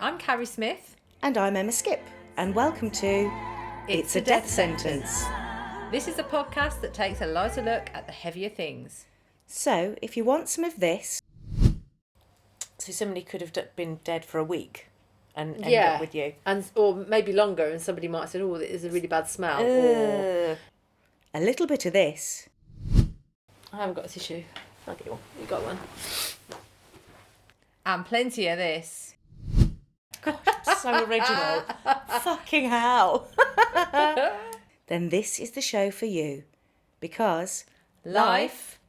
I'm Carrie Smith. And I'm Emma Skip, and welcome to It's a Death Sentence. This is a podcast that takes a lighter look at the heavier things. So, if you want some of this... So somebody could have been dead for a week and end up with you. Or maybe longer, and somebody might have said, oh, there's a really bad smell. A little bit of this. I haven't got a tissue. I'll get one. You got one. And plenty of this. Gosh, so original. Fucking hell. Then this is the show for you. Because Life,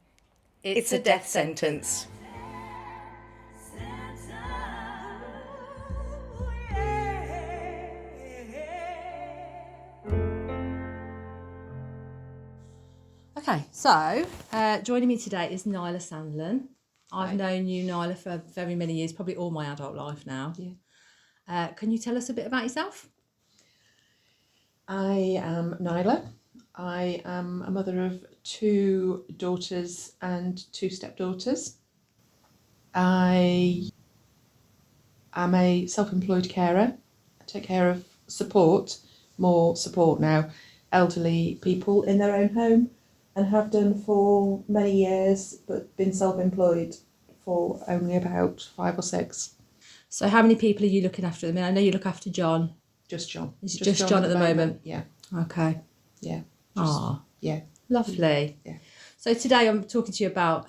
it's a death sentence. Okay, so joining me today is Nyla Sandlin. I've known you, Nyla, for very many years, probably all my adult life now. Yeah. Can you tell us a bit about yourself? I am Nyla. I am a mother of 2 daughters and 2 stepdaughters. I am a self-employed carer. I take care of more support now, elderly people in their own home, and have done for many years, but been self-employed for only about 5 or 6. So how many people are you looking after? I mean, I know you look after John. Just John. Is it just John at the moment? Yeah. Okay. Yeah. Yeah. Lovely. Yeah. So today I'm talking to you about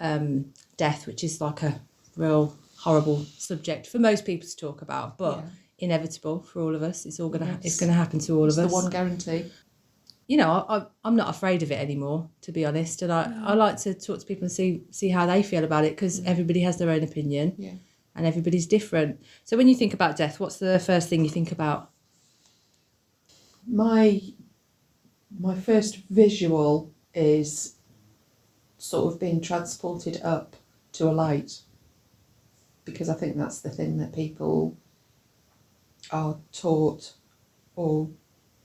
death, which is like a real horrible subject for most people to talk about, but inevitable for all of us. It's going to happen to all of us. It's the one guarantee. You know, I'm not afraid of it anymore, to be honest. And I like to talk to people and see how they feel about it, because everybody has their own opinion and everybody's different. So when you think about death, what's the first thing you think about? My first visual is sort of being transported up to a light, because I think that's the thing that people are taught, or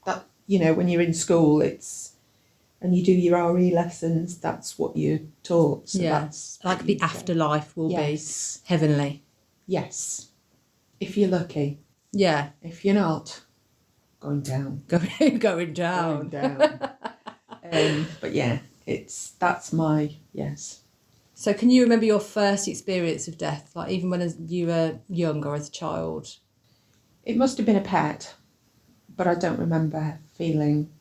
that, you know, when you're in school, and you do your RE lessons, that's what you're taught. So that's like the afterlife will be heavenly. Yes, if you're lucky. Yeah. If you're not, going down. Going down. But yeah, that's my yes. So can you remember your first experience of death, like even when you were young or as a child? It must have been a pet, but I don't remember feeling,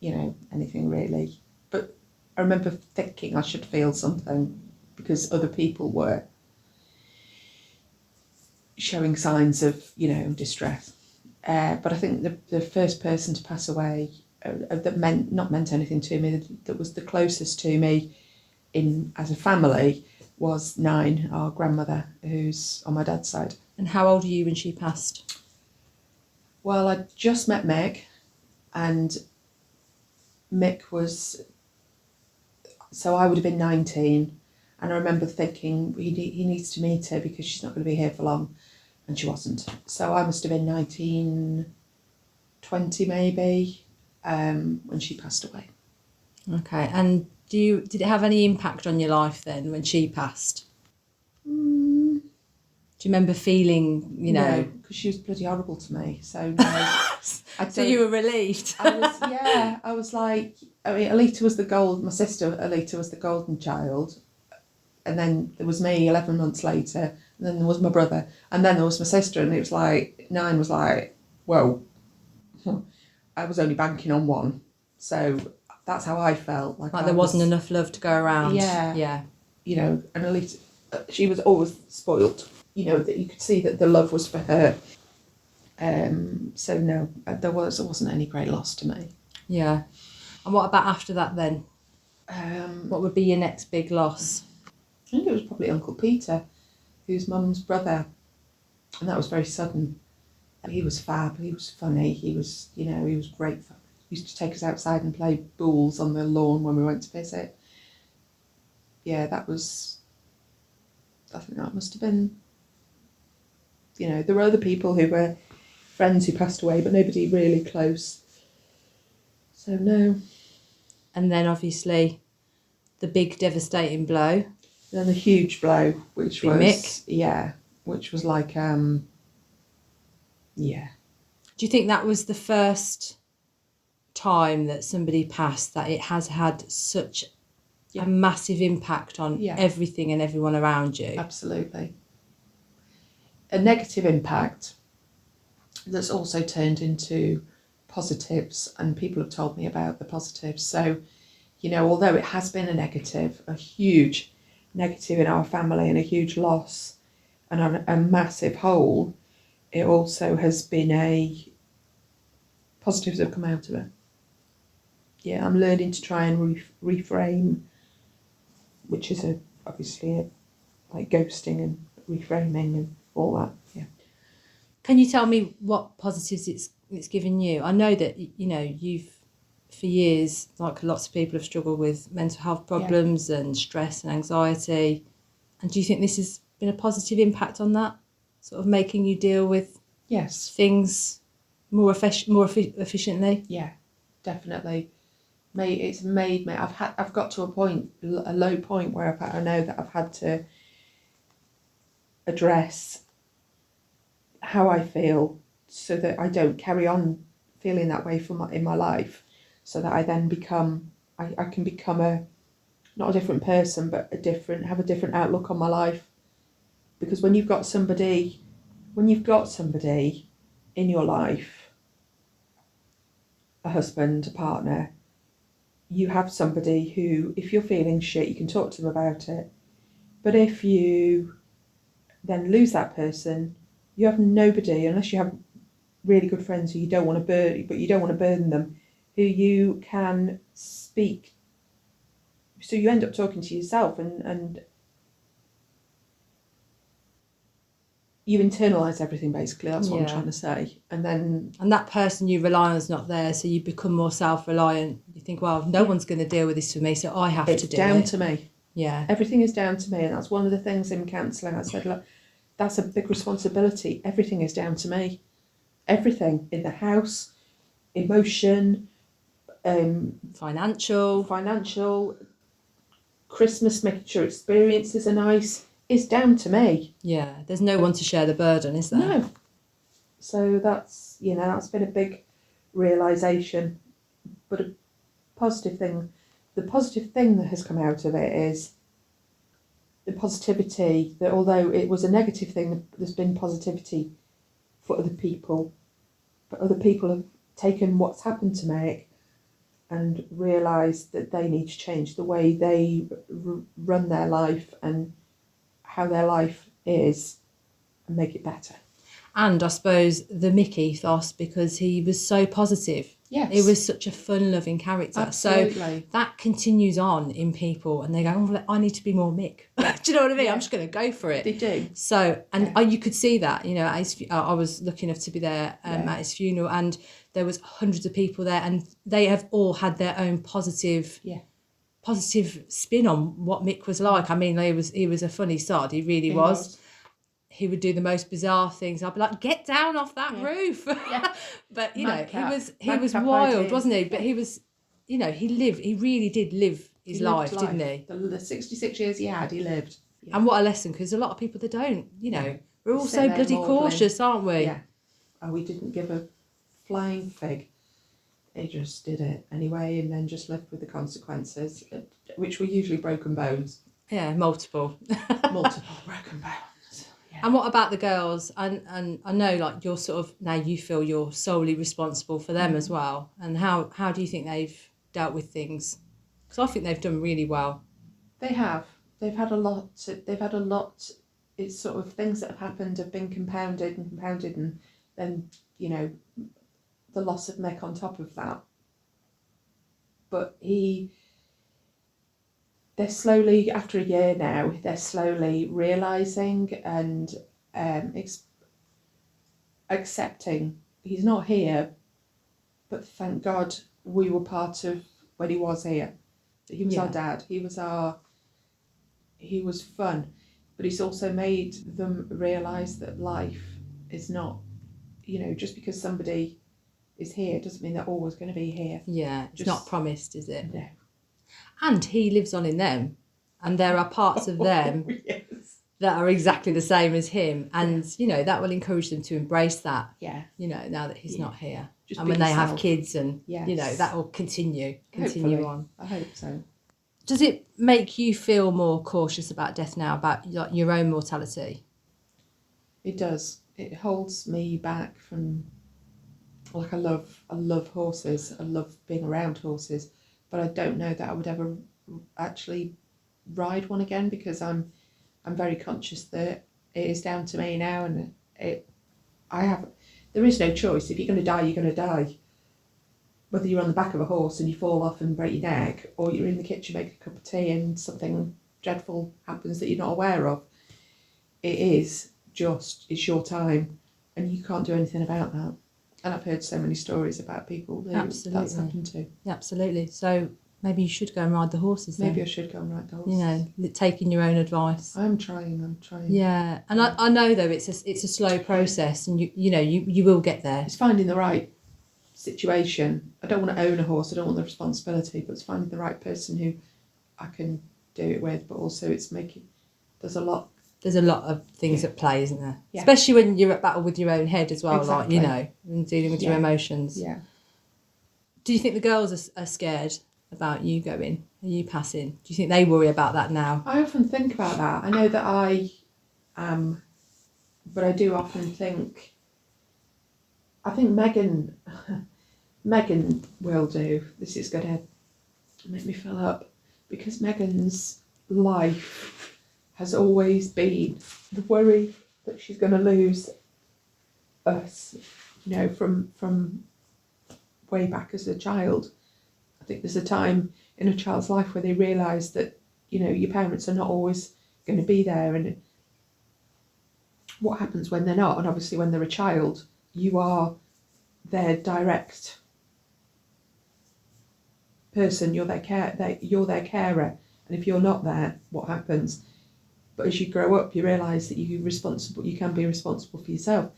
anything really. But I remember thinking I should feel something because other people were showing signs of, distress. But I think the first person to pass away that meant anything to me, that was the closest to me as a family, was Nine, our grandmother, who's on my dad's side. And how old were you when she passed? Well, I just met Mick, and Mick was... So I would have been 19, and I remember thinking he needs to meet her because she's not going to be here for long, and she wasn't. So I must have been 19, 20 maybe, when she passed away. Okay, and did it have any impact on your life then when she passed? Do you remember feeling, No, because she was bloody horrible to me. So no. So you were relieved? I was like, Alita was my sister Alita was the golden child. And then there was me 11 months later. And then there was my brother. And then there was my sister. And it was like, Nine was like, whoa. I was only banking on one. So that's how I felt. Like there wasn't enough love to go around. Yeah. And Alita, she was always spoilt. That you could see that the love was for her. So no, there wasn't any great loss to me. Yeah. And what about after that then? What would be your next big loss? I think it was probably Uncle Peter, who's Mum's brother. And that was very sudden. He was fab, he was funny, he was great fun. He used to take us outside and play bowls on the lawn when we went to visit. Yeah, I think that must have been... there were other people who were friends who passed away, but nobody really close. So no. And then obviously the big devastating blow. Then the huge blow, which was Mick. Yeah, which was like Yeah. Do you think that was the first time that somebody passed that it has had such a massive impact on everything and everyone around you? Absolutely. A negative impact that's also turned into positives, and people have told me about the positives. So, you know, although it has been a huge negative in our family and a huge loss and a massive hole, it also has been positives have come out of it. Yeah, I'm learning to try and reframe, which is obviously like ghosting and reframing and all that. Yeah. Can you tell me what positives it's given you? I know that, you know, you've, for years, like lots of people have struggled with mental health problems and stress and anxiety. And do you think this has been a positive impact on that? Sort of making you deal with things more efficiently? Yeah, definitely. It's made me. I've got to a low point where I know that I've had to address how I feel so that I don't carry on feeling that way in my life, so that I then I can become not a different person, but have a different outlook on my life. Because when you've got somebody in your life, a husband, a partner, you have somebody who, if you're feeling shit, you can talk to them about it. But if you then lose that person, you have nobody, unless you have really good friends who you don't want to burden them, who you can speak. So you end up talking to yourself, and you internalise everything, basically. That's what I'm trying to say. And that person you rely on is not there, so you become more self-reliant. You think, well, no one's going to deal with this for me, so I have to do it. It's down to me. Yeah. Everything is down to me, and that's one of the things in counselling. I said, look, that's a big responsibility. Everything is down to me. Everything in the house, emotion, financial, Christmas, making sure experiences are nice, is down to me. Yeah, there's no one to share the burden, is there? No. So that's been a big realisation. But the positive thing that has come out of it is the positivity, that although it was a negative thing, there's been positivity for other people. But other people have taken what's happened to Meg and realised that they need to change the way they run their life and how their life is, and make it better. And I suppose the Mick ethos, because he was so positive. Yes. He was such a fun-loving character. Absolutely. So that continues on in people, and they go, oh, I need to be more Mick. Do you know what I mean? I'm just going to go for it. They do. So, and you could see that, you know, I was lucky enough to be there at his funeral, and there was hundreds of people there, and they have all had their own positive spin on what Mick was like. I mean, he was a funny sod. He really was. He would do the most bizarre things. I'd be like, get down off that roof. Yeah. But, you know, he was wild, wasn't he? But he was, you know, he really did live his life, didn't he? The 66 years he lived. Yeah. And what a lesson, because a lot of people, they don't, you know, we're all so bloody cautious, aren't we? Yeah. And we didn't give a flying fig. He just did it anyway, and then just lived with the consequences, which were usually broken bones. Yeah, multiple broken bones. Yeah. And what about the girls? And I know, like, you're sort of, now you feel you're solely responsible for them as well. And how do you think they've dealt with things? Because I think they've done really well. They have. They've had a lot. It's sort of things that have happened have been compounded, and then, you know, the loss of Mick on top of that. But they're slowly, after a year now, they're slowly realising and accepting he's not here, but thank God we were part of when he was here. He was our dad. He was fun, but he's also made them realise that life is not, you know, just because somebody is here doesn't mean they're always going to be here. Yeah, it's not promised, is it? No. And he lives on in them, and there are parts of them that are exactly the same as him, and that will encourage them to embrace that. Yeah. Now that he's not here, Just and be when they yourself. have kids, and Yes. that will continue Hopefully. on. I hope so. Does it make you feel more cautious about death now, about your own mortality? It does. It holds me back from, like, I love horses. I love being around horses, but I don't know that I would ever actually ride one again, because I'm very conscious that it is down to me now, and there is no choice. If you're going to die, you're going to die. Whether you're on the back of a horse and you fall off and break your neck, or you're in the kitchen making a cup of tea and something dreadful happens that you're not aware of, it's your time, and you can't do anything about that. And I've heard so many stories about people that that's happened to. Absolutely. So maybe you should go and ride the horses then. Maybe I should go and ride the horses. Taking your own advice. I'm trying. Yeah, and I know though it's a slow process, and you will get there. It's finding the right situation. I don't want to own a horse. I don't want the responsibility, but it's finding the right person who I can do it with. But also, there's a lot of things at play, isn't there? Yeah. Especially when you're at battle with your own head as well, exactly. and dealing with your emotions. Yeah. Do you think the girls are scared about you going? Are you passing? Do you think they worry about that now? I often think about that. I know that I am, but I do often think. I think Megan will do. This is going to make me fill up, because Megan's life has always been the worry that she's going to lose us, from way back as a child. I think there's a time in a child's life where they realise that, your parents are not always going to be there, and what happens when they're not. And obviously when they're a child, you are their direct person, you're their carer, and if you're not there, what happens? But as you grow up, you realise that you can be responsible for yourself.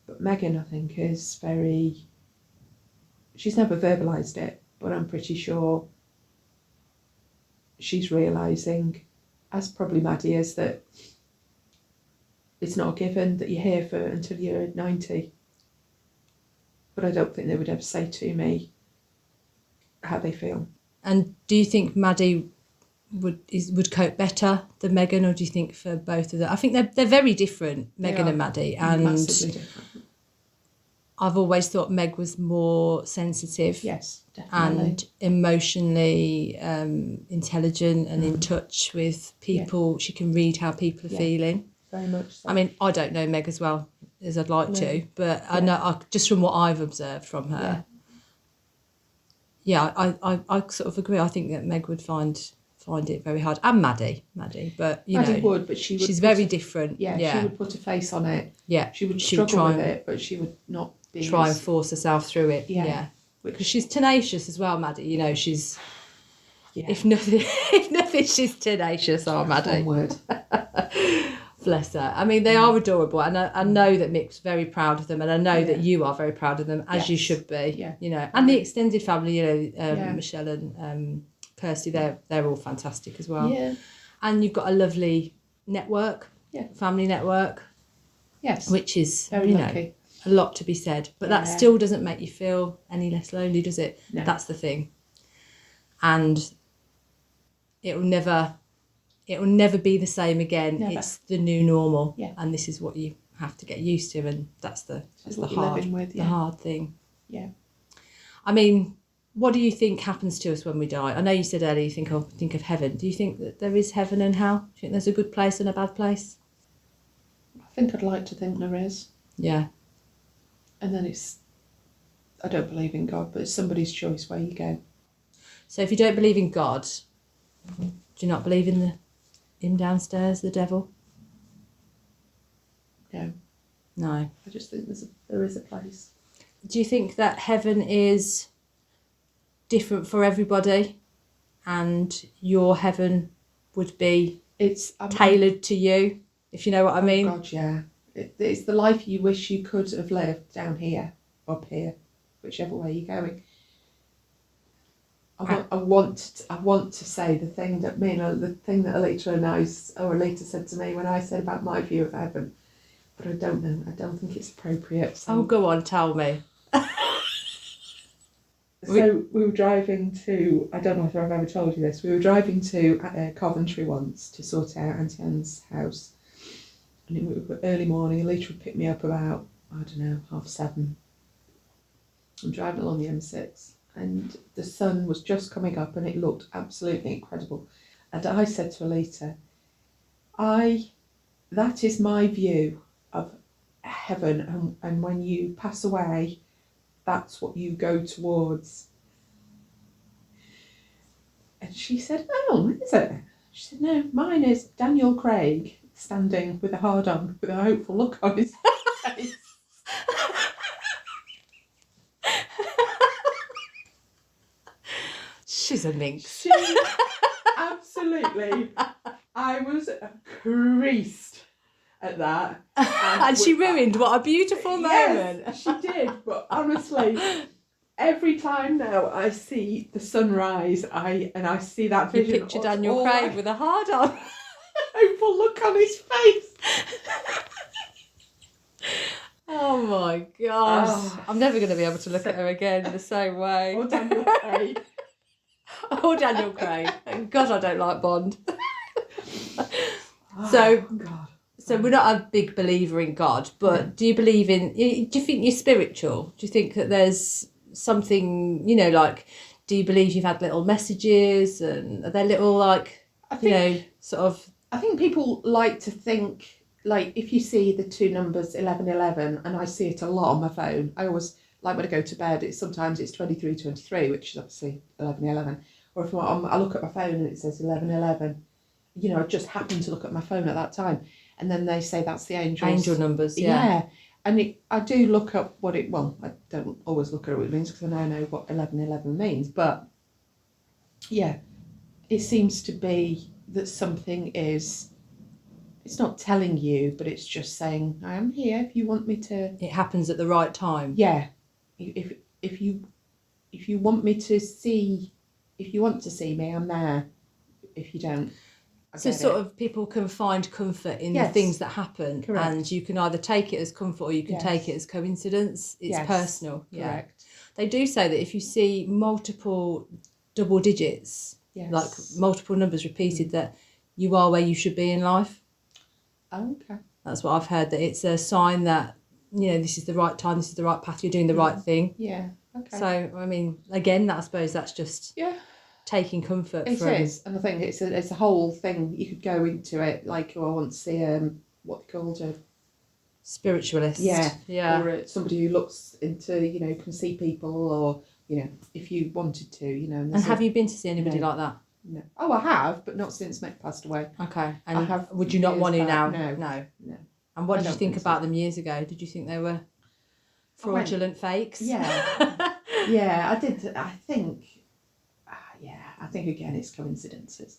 But Megan, I think, is she's never verbalised it, but I'm pretty sure she's realising, as probably Maddie is, that it's not a given that you're here until you're 90. But I don't think they would ever say to me how they feel. And do you think Maddie would cope better than Megan, or do you think for both of them? I think they're very different, Megan and Maddie, and massively different. I've always thought Meg was more sensitive, yes, definitely, and emotionally intelligent and in touch with people. Yeah. She can read how people are feeling. Very much so. I mean, I don't know Meg as well as I'd like to, but I know just from what I've observed from her. Yeah, I sort of agree. I think that Meg would find it very hard, and Maddie, but Maddie would, but she's very different. Yeah, she would put a face on it. Yeah, she would struggle with it, but she would not try and force herself through it. Yeah. Because she's tenacious as well, Maddie. She's if nothing, she's tenacious. Oh, Maddie. One word. Bless her. I mean, they are adorable, and I know that Mick's very proud of them, and I know that you are very proud of them, as you should be. Yeah. And the extended family. Michelle and Kirsty, they're all fantastic as well. Yeah. And you've got a lovely network. Yeah. Family network. Yes. Which is very lucky. A lot to be said, but that still doesn't make you feel any less lonely, does it? No. That's the thing. And it will never be the same again. Never. It's the new normal. Yeah. And this is what you have to get used to, and that's the hard thing. Yeah. I mean, what do you think happens to us when we die? I know you said earlier you think of heaven. Do you think that there is heaven and hell? Do you think there's a good place and a bad place? I think I'd like to think there is. Yeah. And then I don't believe in God, but it's somebody's choice where you go. So if you don't believe in God, do you not believe in him downstairs, the devil? No. No. I just think there is a place. Do you think that heaven is different for everybody, and your heaven would be tailored to you, if you know what I mean? Oh God, yeah. It's the life you wish you could have lived down here, up here, whichever way you're going. I want to say the thing that Alita said to me when I said about my view of heaven, but I don't know. I don't think it's appropriate. So. Oh, go on, tell me. So we were driving to, I don't know if I've ever told you this, we were driving to Coventry once to sort out Auntie Anne's house. And it was early morning, Alita would pick me up about, 7:30. I'm driving along the M6 and the sun was just coming up and it looked absolutely incredible. And I said to Alita, that is my view of heaven, and when you pass away, that's what you go towards. And she said, oh, is it? She said, no, mine is Daniel Craig standing with a hard-on, with a hopeful look on his face. She's a minx. Absolutely. I was creased at that. And she ruined what a beautiful moment. Yes, she did. But honestly, every time now I see the sunrise, I see that You vision. picture Daniel Craig with a hard on. Hopeful look on his face. Oh my gosh. Oh. I'm never going to be able to look at her again in the same way. Or Daniel Craig. Oh, Daniel Craig. God, I don't like Bond. Oh, God. So we're not a big believer in God, but do you believe in, do you think you're spiritual? Do you think that there's something, like, do you believe you've had little messages, and are there little, like, sort of... I think people like to think, like, if you see the two numbers 1111, and I see it a lot on my phone, I always, like when I go to bed, sometimes it's 2323, which is obviously 1111, or if I look at my phone and it says 1111, I just happen to look at my phone at that time, and then they say that's the angel numbers. Yeah. And I do look up what I don't always look at what it means because I now know what 1111 means, but yeah, it seems to be that something is, it's not telling you, but it's just saying, I am here if you want me to. It happens at the right time. Yeah. If you want me to see, if you want to see me, I'm there. If you don't. So sort of people can find comfort in the things that happen. Correct. And you can either take it as comfort or you can take it as coincidence. It's personal. Correct. Yeah. They do say that if you see multiple double digits, like multiple numbers repeated, that you are where you should be in life. Oh, okay. That's what I've heard, that it's a sign that, this is the right time, this is the right path, you're doing the right thing. Yeah, okay. So, I mean, again, I suppose that's just... taking comfort from... It is, and I think it's a whole thing. You could go into it like, I want to see what they called a spiritualist. Yeah. Or somebody who looks into, can see people, or if you wanted to, And have you been to see anybody like that? No. Oh, I have, but not since Mick passed away. Okay. And I have. Would you not want to now? No. And what did you think about them years ago? Did you think they were fraudulent fakes? Yeah. Yeah, I did. I think. I think again it's coincidences.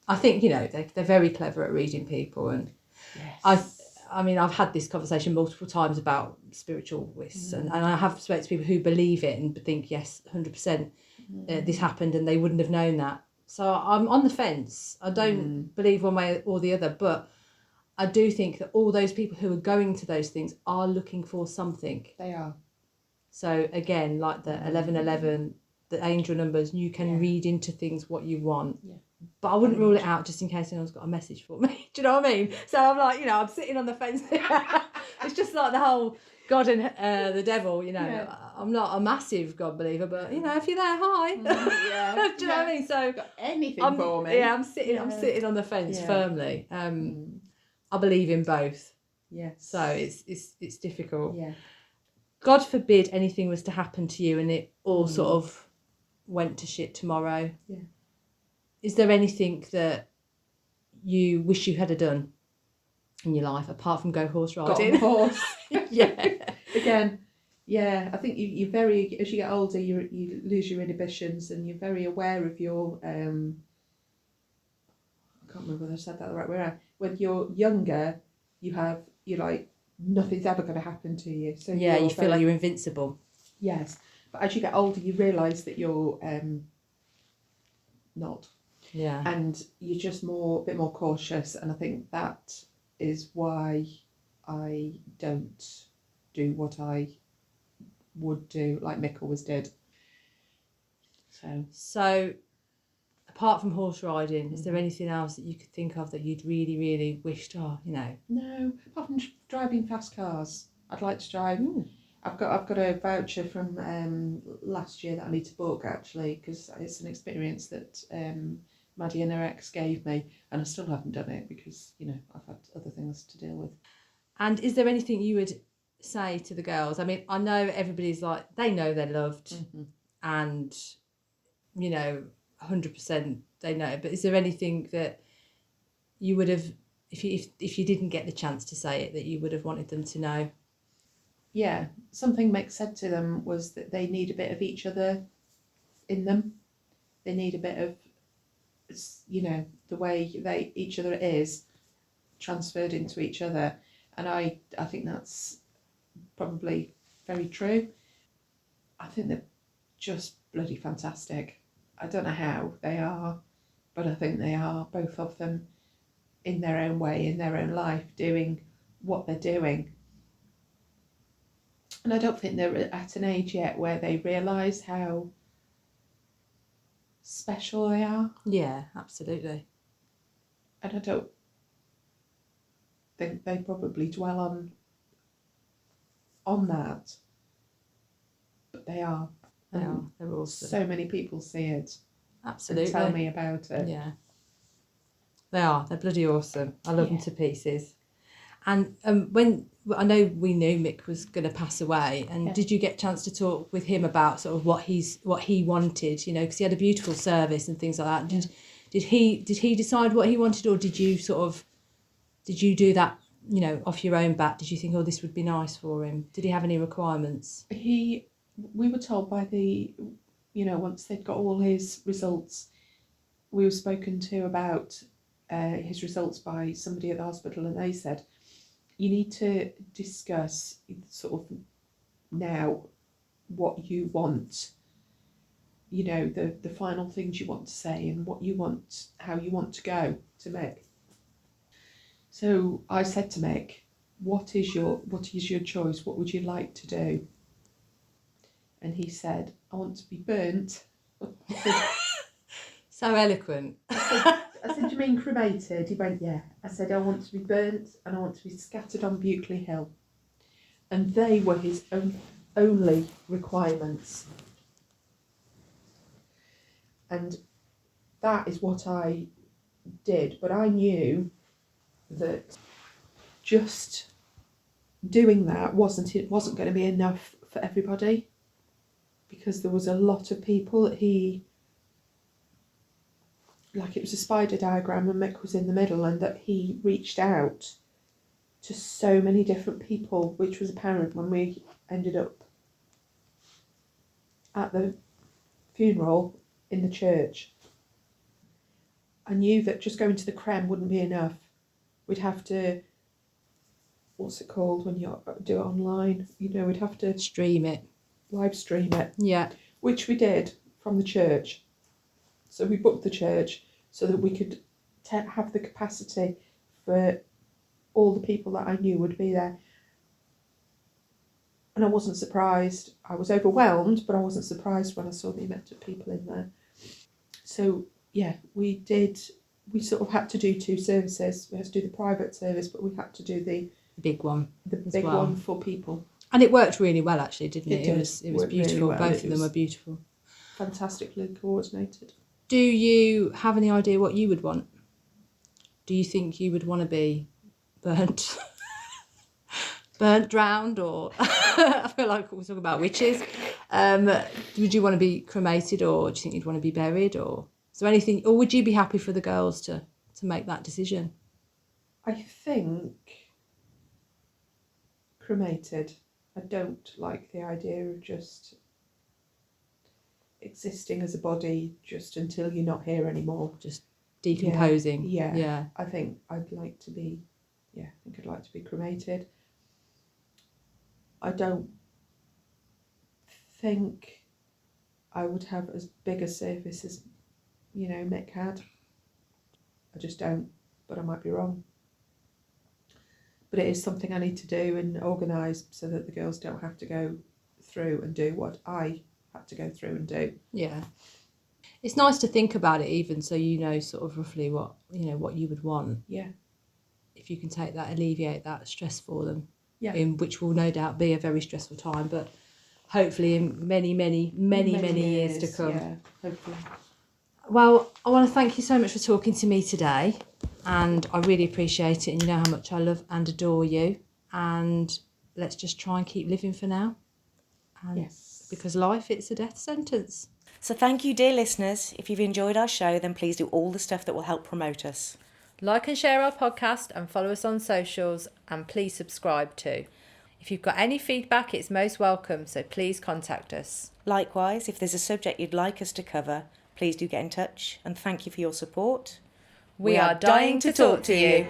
I think they're very clever at reading people, and I mean I've had this conversation multiple times about spiritualists, and I have spoken to people who believe it and think yes, 100% this happened and they wouldn't have known that. So I'm on the fence. I don't believe one way or the other, but I do think that all those people who are going to those things are looking for something. They are. So again, like the 1111. The angel numbers, you can read into things what you want. Yeah. But I wouldn't rule it out just in case anyone's got a message for me. Do you know what I mean? So I'm like, I'm sitting on the fence. It's just like the whole God and the devil, I'm not a massive God believer, but, if you're there, hi. Do you know what I mean? So got anything for me. Yeah, I'm sitting on the fence firmly. I believe in both. Yes. So it's difficult. Yeah. God forbid anything was to happen to you and it all sort of went to shit tomorrow. Yeah. Is there anything that you wish you had done in your life apart from go horse riding? Got on horse. Yeah. Again, I think you're very, as you get older, you lose your inhibitions and you're very aware of your. I can't remember whether I said that the right way around. When you're younger, you're like nothing's ever going to happen to you. So you feel like you're invincible. Yes. But as you get older, you realise that you're not. Yeah. And you're just a bit more cautious. And I think that is why I don't do what I would do, like Mick always did. So apart from horse riding, is there anything else that you could think of that you'd really, really wished, No, apart from driving fast cars. I'd like to drive. I've got a voucher from last year that I need to book, actually, because it's an experience that Maddie and her ex gave me, and I still haven't done it because, I've had other things to deal with. And is there anything you would say to the girls? I mean, I know everybody's like, they know they're loved, and 100% they know, but is there anything that you would have, if you didn't get the chance to say it, that you would have wanted them to know? Yeah, something Mick said to them was that they need a bit of each other in them. They need a bit of, the way each other is transferred into each other. And I think that's probably very true. I think they're just bloody fantastic. I don't know how they are, but I think they are, both of them, in their own way, in their own life, doing what they're doing. And I don't think they're at an age yet where they realise how special they are. Yeah, absolutely. And I don't think they probably dwell on that. But they are. They are. They're awesome. So many people see it. Absolutely. And tell me about it. Yeah. They are. They're bloody awesome. I love them to pieces. And when I know we knew Mick was going to pass away, and did you get a chance to talk with him about sort of what he wanted? Because he had a beautiful service and things like that. Did he decide what he wanted, or did you do that off your own bat? Did you think, this would be nice for him? Did he have any requirements? We were told by once they'd got all his results, we were spoken to about his results by somebody at the hospital, and they said, you need to discuss sort of now what you want, the final things you want to say and what you want, how you want to go to Mick. So I said to Mick, what is your choice? What would you like to do? And he said, I want to be burnt. So eloquent. I said, you mean cremated? He went, yeah. I said, I want to be burnt and I want to be scattered on Buckley Hill. And they were his only requirements. And that is what I did. But I knew that just doing that wasn't going to be enough for everybody, because there was a lot of people that it was a spider diagram and Mick was in the middle, and that he reached out to so many different people, which was apparent when we ended up at the funeral in the church. I knew that just going to the creme wouldn't be enough. We'd have to, what's it called when you do it online? We'd have to stream it, live stream it. Yeah. Which we did from the church. So we booked the church so that we could have the capacity for all the people that I knew would be there. And I wasn't surprised. I was overwhelmed, but I wasn't surprised when I saw the amount of people in there. So, yeah, we sort of had to do two services. We had to do the private service, but we had to do the big one. The big one for people. And it worked really well, actually, didn't it? It was beautiful. Really well. Both of them were beautiful. Fantastically coordinated. Do you have any idea what you would want? Do you think you would want to be burnt? Burnt, drowned, or I feel like we're talking about witches. Would you want to be cremated, or do you think you'd want to be buried, or is there anything, or would you be happy for the girls to make that decision? I think cremated. I don't like the idea of just existing as a body just until you're not here anymore. Just decomposing. Yeah. I think I'd like to be cremated. I don't think I would have as big a service as, Mick had. I just don't, but I might be wrong. But it is something I need to do and organise so that the girls don't have to go through and do what I had to go through and do. Yeah. It's nice to think about it, even so sort of roughly what you would want. Yeah. If you can alleviate that stress for them. Yeah. Which will no doubt be a very stressful time, but hopefully in many years to come. Yeah, hopefully. Well, I want to thank you so much for talking to me today, and I really appreciate it, and you know how much I love and adore you, and let's just try and keep living for now. And yes. Because life, it's a death sentence. So thank you, dear listeners. If you've enjoyed our show, then please do all the stuff that will help promote us. Like and share our podcast and follow us on socials, and please subscribe too. If you've got any feedback, it's most welcome, so please contact us. Likewise, if there's a subject you'd like us to cover, please do get in touch, and thank you for your support. We are dying to talk to you.